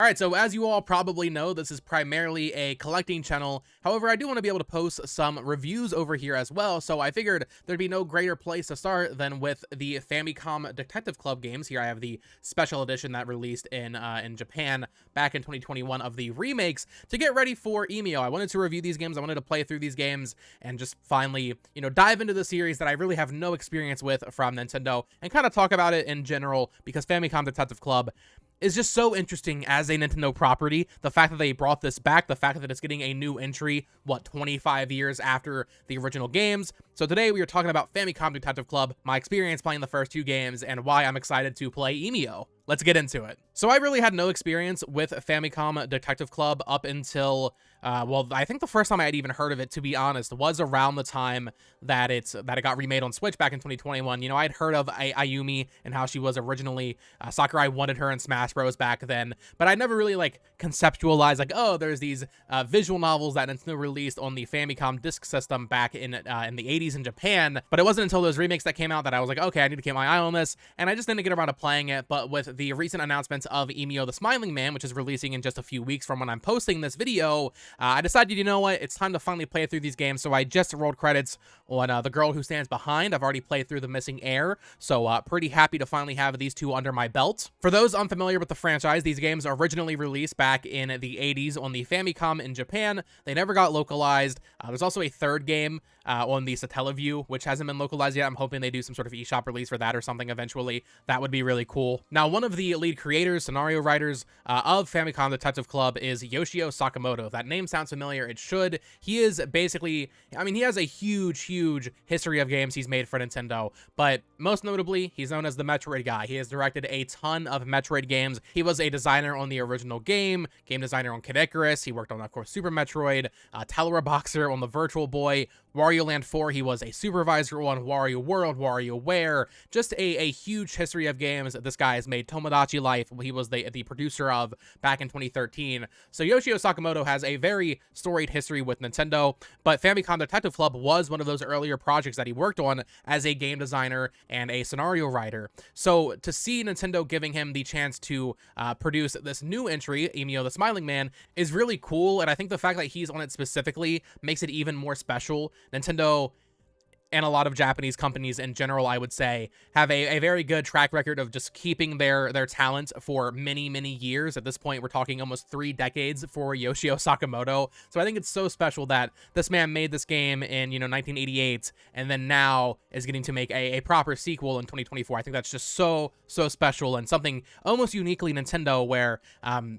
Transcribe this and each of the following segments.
Alright, so as you all probably know, this is primarily a collecting channel. However, I do want to be able to post some reviews over here as well, so I figured there'd be no greater place to start than with the Famicom Detective Club games. Here I have the special edition that released in Japan back in 2021 of the remakes to get ready for Emio. I wanted to review these games, I wanted to play through these games, and just finally, dive into the series that I really have no experience with from Nintendo, and kind of talk about it in general, because Famicom Detective Club is just so interesting as a Nintendo property. The fact that they brought this back, the fact that it's getting a new entry, 25 years after the original games. So today we are talking about Famicom Detective Club, my experience playing the first two games, and why I'm excited to play Emio. Let's get into it. So I really had no experience with Famicom Detective Club up until, I think the first time I had even heard of it, to be honest, was around the time that it got remade on Switch back in 2021. I'd heard of Ayumi and how she was originally, Sakurai wanted her in Smash Bros back then, but I never really conceptualized oh, there's these visual novels that Nintendo released on the Famicom disk system back in the 80s in Japan. But it wasn't until those remakes that came out that I was like, okay, I need to keep my eye on this, and I just didn't get around to playing it. But with the recent announcements of Emio the Smiling Man, which is releasing in just a few weeks from when I'm posting this video, I decided, you know what, it's time to finally play through these games. So I just rolled credits on The Girl Who Stands Behind. I've already played through The Missing Heir, so pretty happy to finally have these two under my belt. For those unfamiliar with the franchise, these games originally released back in the 80s on the Famicom in Japan. They never got localized. There's also a third game on the Satellaview, which hasn't been localized yet. I'm hoping they do some sort of eShop release for that or something eventually. That would be really cool. Now, one of the lead creators, scenario writers of Famicom Detective Club is Yoshio Sakamoto. If that name sounds familiar, it should. He is basically, he has a huge history of games he's made for Nintendo, but most notably, he's known as the Metroid guy. He has directed a ton of Metroid games. He was a designer on the original game designer on Kid Icarus. He worked on, of course, Super Metroid, Telera Boxer on the Virtual Boy, Wario Land 4, he was a supervisor on Wario World, WarioWare, just a huge history of games that this guy has made. Tomodachi Life, he was the producer of back in 2013. So Yoshio Sakamoto has a very storied history with Nintendo, but Famicom Detective Club was one of those earlier projects that he worked on as a game designer and a scenario writer. So to see Nintendo giving him the chance to produce this new entry, Emio the Smiling Man, is really cool, and I think the fact that he's on it specifically makes it even more special. Nintendo and a lot of Japanese companies in general, I would say, have a very good track record of just keeping their talent for many years. At this point, we're talking almost 3 decades for Yoshio Sakamoto. So I think it's so special that this man made this game in 1988, and then now is getting to make a proper sequel in 2024. I think that's just so special, and something almost uniquely Nintendo, where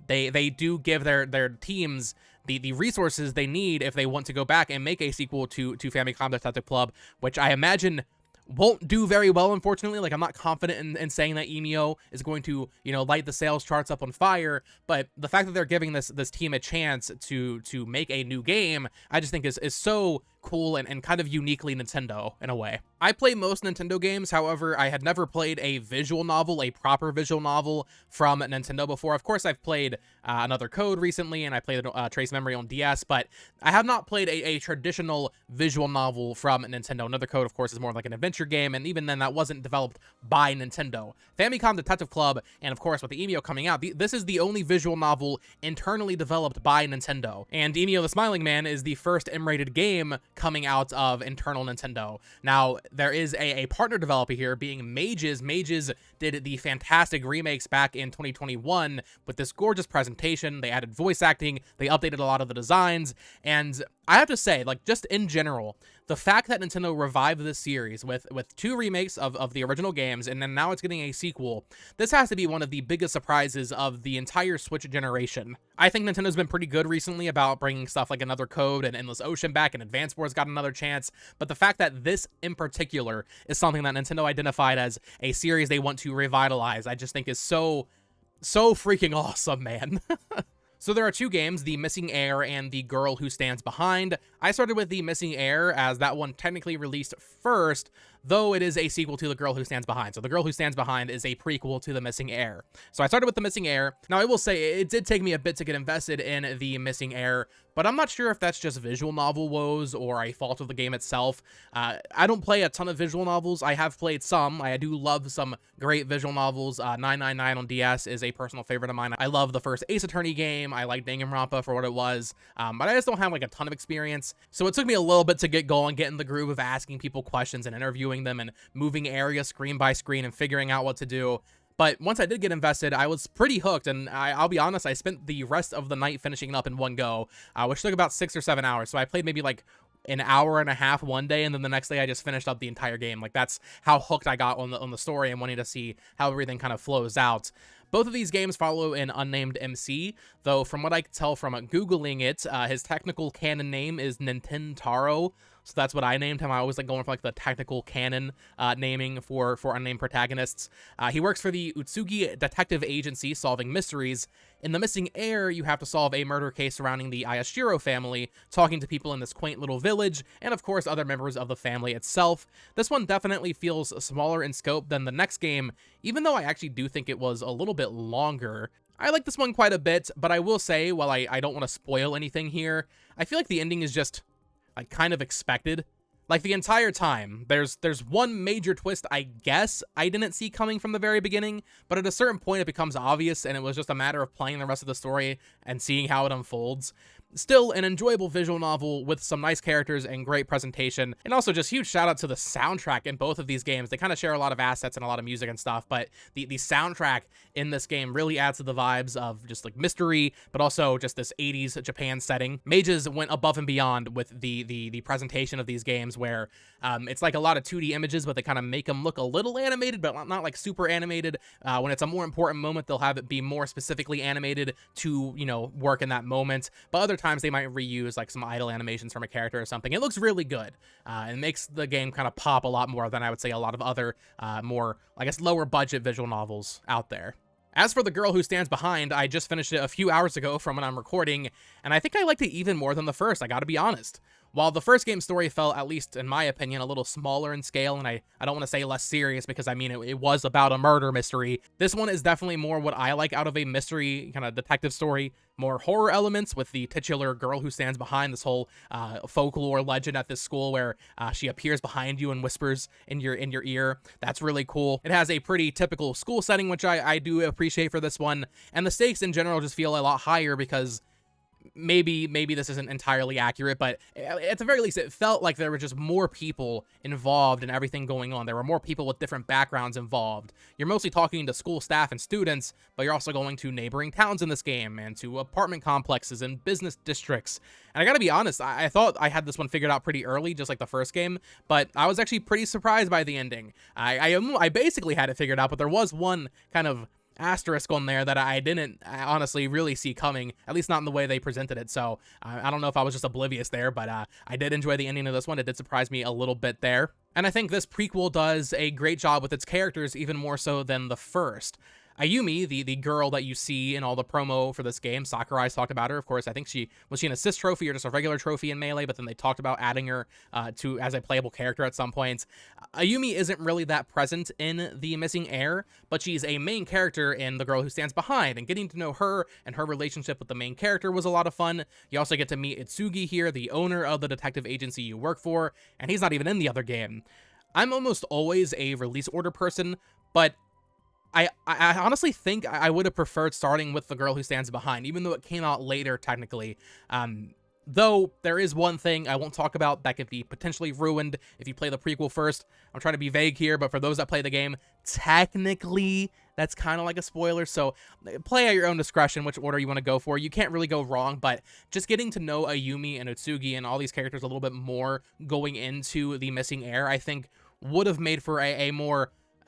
they do give their teams the resources they need if they want to go back and make a sequel to Famicom Detective Club, which I imagine won't do very well, unfortunately. I'm not confident in saying that Emio is going to, light the sales charts up on fire, but the fact that they're giving this team a chance to make a new game, I just think is so cool and kind of uniquely Nintendo in a way. I play most Nintendo games, however, I had never played a visual novel, a proper visual novel from Nintendo before. Of course, I've played Another Code recently, and I played Trace Memory on DS, but I have not played a traditional visual novel from Nintendo. Another Code, of course, is more like an adventure game, and even then, that wasn't developed by Nintendo. Famicom Detective Club, and of course, with the Emio coming out, this is the only visual novel internally developed by Nintendo. And Emio the Smiling Man is the first M-rated game coming out of internal Nintendo. Now, there is a partner developer here, being Mages. Mages did the fantastic remakes back in 2021 with this gorgeous presentation. They added voice acting, they updated a lot of the designs, and I have to say, just in general, the fact that Nintendo revived this series with 2 remakes of the original games, and then now it's getting a sequel, this has to be one of the biggest surprises of the entire Switch generation. I think Nintendo's been pretty good recently about bringing stuff like Another Code and Endless Ocean back, and Advance Wars got another chance, but the fact that this in particular is something that Nintendo identified as a series they want to revitalize, I just think is so freaking awesome, man. So there are 2 games, The Missing Heir and The Girl Who Stands Behind. I started with The Missing Heir, as that one technically released first, though it is a sequel to The Girl Who Stands Behind. So The Girl Who Stands Behind is a prequel to The Missing Heir. So I started with The Missing Heir. Now, I will say it did take me a bit to get invested in The Missing Heir, but I'm not sure if that's just visual novel woes or a fault of the game itself. I don't play a ton of visual novels. I have played some. I do love some great visual novels. 999 on DS is a personal favorite of mine. I love the first Ace Attorney game. I like Danganronpa for what it was, but I just don't have like a ton of experience. So it took me a little bit to get going, get in the groove of asking people questions and interviewing them and moving areas screen by screen and figuring out what to do. But once I did get invested, I was pretty hooked, and I'll be honest, I spent the rest of the night finishing it up in one go, which took about 6 or 7 hours. So I played maybe like an hour and a half one day, and then the next day I just finished up the entire game. Like, that's how hooked I got on the story and wanting to see how everything kind of flows out. Both of these games follow an unnamed MC, though from what I can tell from Googling it, his technical canon name is Nintentaro. So that's what I named him. I always like going for like the technical canon naming for unnamed protagonists. He works for the Utsugi Detective Agency, solving mysteries. In The Missing Heir, you have to solve a murder case surrounding the Ayashiro family, talking to people in this quaint little village, and of course other members of the family itself. This one definitely feels smaller in scope than the next game, even though I actually do think it was a little bit longer. I like this one quite a bit, but I will say, while I don't want to spoil anything here, I feel like the ending is just kind of expected. Like, the entire time, there's one major twist I guess I didn't see coming from the very beginning, but at a certain point it becomes obvious, and it was just a matter of playing the rest of the story and seeing how it unfolds. Still, an enjoyable visual novel with some nice characters and great presentation, and also just huge shout out to the soundtrack in both of these games. They kind of share a lot of assets and a lot of music and stuff, but the soundtrack in this game really adds to the vibes of just like mystery, but also just this 80s Japan setting. Mages went above and beyond with the presentation of these games, where it's like a lot of 2D images, but they kind of make them look a little animated, but not like super animated. When it's a more important moment, they'll have it be more specifically animated to, you know, work in that moment. But other times they might reuse like some idle animations from a character or something. It looks really good. It makes the game kind of pop a lot more than I would say a lot of other more, I guess, lower budget visual novels out there. As for The Girl Who Stands Behind, I just finished it a few hours ago from when I'm recording, and I think I liked it even more than the first, I gotta be honest. While the first game's story felt, at least in my opinion, a little smaller in scale, and I don't want to say less serious because, I mean, it was about a murder mystery, this one is definitely more what I like out of a mystery kind of detective story. More horror elements with the titular girl who stands behind, this whole folklore legend at this school where she appears behind you and whispers in your ear. That's really cool. It has a pretty typical school setting, which I do appreciate for this one, and the stakes in general just feel a lot higher because maybe this isn't entirely accurate, but at the very least, it felt like there were just more people involved in everything going on. There were more people with different backgrounds involved. You're mostly talking to school staff and students, but you're also going to neighboring towns in this game and to apartment complexes and business districts. And I gotta be honest, I thought I had this one figured out pretty early, just like the first game, but I was actually pretty surprised by the ending. I basically had it figured out, but there was one kind of asterisk on there that I didn't honestly really see coming, at least not in the way they presented it. So I don't know if I was just oblivious there, but I did enjoy the ending of this one. It did surprise me a little bit there. And I think this prequel does a great job with its characters, even more so than the first. Ayumi, the girl that you see in all the promo for this game, Sakurai's talked about her, of course. I think was she an assist trophy or just a regular trophy in Melee, but then they talked about adding her as a playable character at some point. Ayumi isn't really that present in The Missing Heir, but she's a main character in The Girl Who Stands Behind, and getting to know her and her relationship with the main character was a lot of fun. You also get to meet Itsugi here, the owner of the detective agency you work for, and he's not even in the other game. I'm almost always a release order person, but I honestly think I would have preferred starting with The Girl Who Stands Behind, even though it came out later, technically. Though, there is one thing I won't talk about that could be potentially ruined if you play the prequel first. I'm trying to be vague here, but for those that play the game, technically, that's kind of like a spoiler, so play at your own discretion which order you want to go for. You can't really go wrong, but just getting to know Ayumi and Utsugi and all these characters a little bit more going into The Missing Heir, I think, would have made for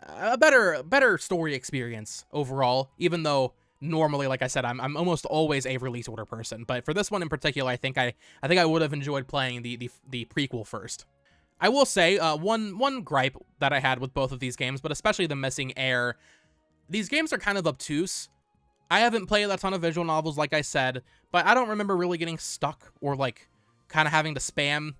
a better story experience overall, even though normally, like I said, I'm almost always a release order person, but for this one in particular, I think I would have enjoyed playing the prequel first. I will say one gripe that I had with both of these games, but especially The Missing Heir, these games are kind of obtuse. I haven't played a ton of visual novels, like I said, but I don't remember really getting stuck or like kind of having to spam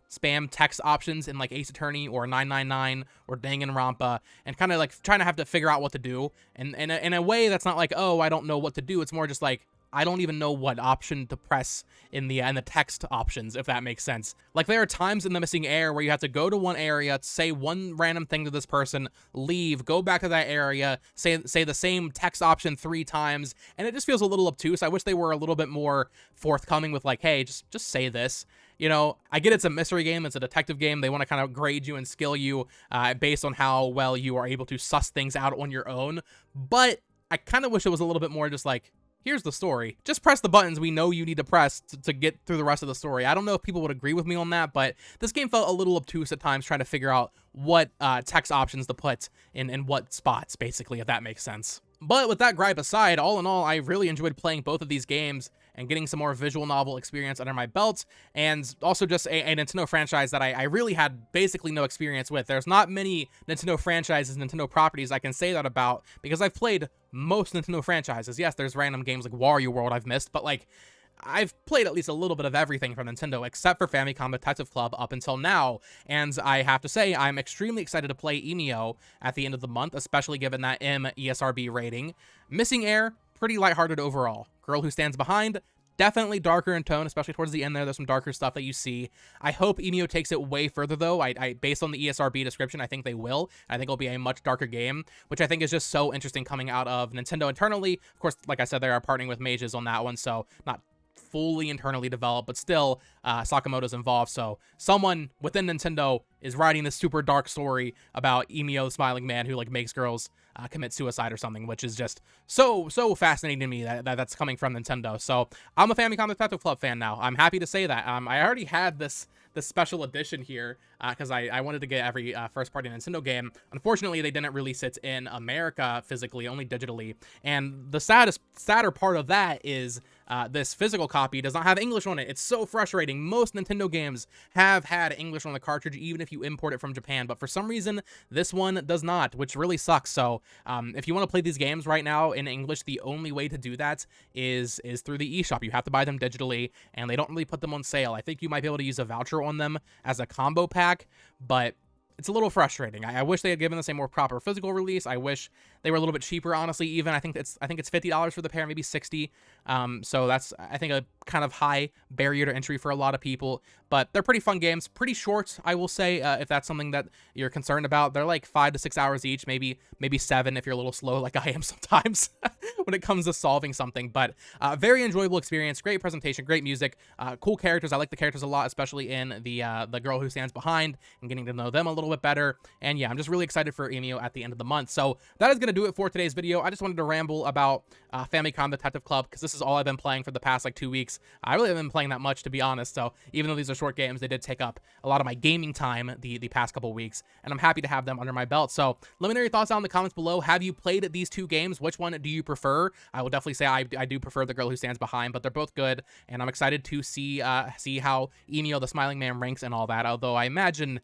text options in like Ace Attorney or 999 or Danganronpa, and kind of like trying to have to figure out what to do. And in a way that's not like, oh, I don't know what to do. It's more just like, I don't even know what option to press in the text options, if that makes sense. Like, there are times in the Missing Heir where you have to go to one area, say one random thing to this person, leave, go back to that area, say the same text option 3 times, and it just feels a little obtuse. I wish they were a little bit more forthcoming with like, hey, just say this. You know, I get it's a mystery game, it's a detective game. They want to kind of grade you and skill you based on how well you are able to suss things out on your own. But I kind of wish it was a little bit more just like, here's the story. Just press the buttons we know you need to press to get through the rest of the story. I don't know if people would agree with me on that, but this game felt a little obtuse at times, trying to figure out what text options to put in what spots, basically, if that makes sense. But with that gripe aside, all in all, I really enjoyed playing both of these games and getting some more visual novel experience under my belt, and also just a Nintendo franchise that I really had basically no experience with. There's not many Nintendo franchises, Nintendo properties I can say that about, because I've played most Nintendo franchises. Yes, there's random games like Wario World I've missed, but like, I've played at least a little bit of everything from Nintendo, except for Famicom Detective Club up until now, and I have to say, I'm extremely excited to play Emio at the end of the month, especially given that M ESRB rating. Missing Heir, pretty lighthearted overall. Girl Who Stands Behind, definitely darker in tone, especially towards the end there's some darker stuff that you see. I hope Emio takes it way further, though. I based on the ESRB description, I think they will. I think it'll be a much darker game, which I think is just so interesting coming out of Nintendo internally. Of course, like I said, they are partnering with Mages on that one, so not fully internally developed, but still Sakamoto's involved, so someone within Nintendo is writing this super dark story about Emio, the smiling man who like makes girls commit suicide or something, which is just so fascinating to me that that's coming from Nintendo. So I'm a Famicom Detective Club fan now. I'm happy to say that. I already had this special edition here because I wanted to get every first party Nintendo game. Unfortunately, they didn't release it in America physically, only digitally. And the sadder part of that is this physical copy does not have English on it. It's so frustrating. Most Nintendo games have had English on the cartridge, even if you import it from Japan, but for some reason, this one does not, which really sucks. So if you want to play these games right now in English, the only way to do that is through the eShop. You have to buy them digitally, and they don't really put them on sale. I think you might be able to use a voucher on them as a combo pack, but it's a little frustrating. I wish they had given us a more proper physical release. I wish they were a little bit cheaper, honestly. Even I think it's $50 for the pair, maybe $60. So that's, I think, a kind of high barrier to entry for a lot of people. But they're pretty fun games, pretty short, I will say, if that's something that you're concerned about. They're like 5 to 6 hours each, maybe 7 if you're a little slow, like I am sometimes when it comes to solving something. But very enjoyable experience, great presentation, great music, cool characters. I like the characters a lot, especially in the Girl Who Stands Behind, and getting to know them a little bit better. And yeah, I'm just really excited for Emio at the end of the month. So that is going to do it for today's video. I just wanted to ramble about Famicom Detective Club, because this is all I've been playing for the past like 2 weeks. I really haven't been playing that much, to be honest. So even though these are short games, they did take up a lot of my gaming time the past couple weeks, and I'm happy to have them under my belt. So let me know your thoughts down in the comments below. Have you played these 2 games? Which one do you prefer? I will definitely say I do prefer The Girl Who Stands Behind, but they're both good, and I'm excited to see how Emio, the smiling man, ranks and all that, although I imagine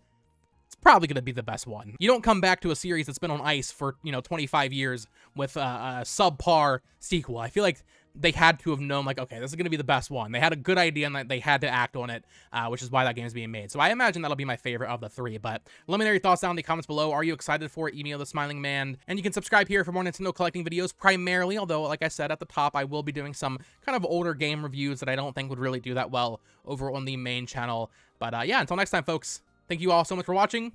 it's probably going to be the best one. You don't come back to a series that's been on ice for, 25 years with a subpar sequel. I feel like they had to have known, like, okay, this is going to be the best one. They had a good idea and that they had to act on it, which is why that game is being made. So I imagine that'll be my favorite of the 3, but let me know your thoughts down in the comments below. Are you excited for Emio, the Smiling Man? And you can subscribe here for more Nintendo collecting videos primarily, although, like I said at the top, I will be doing some kind of older game reviews that I don't think would really do that well over on the main channel. But yeah, until next time, folks, thank you all so much for watching.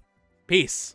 Peace.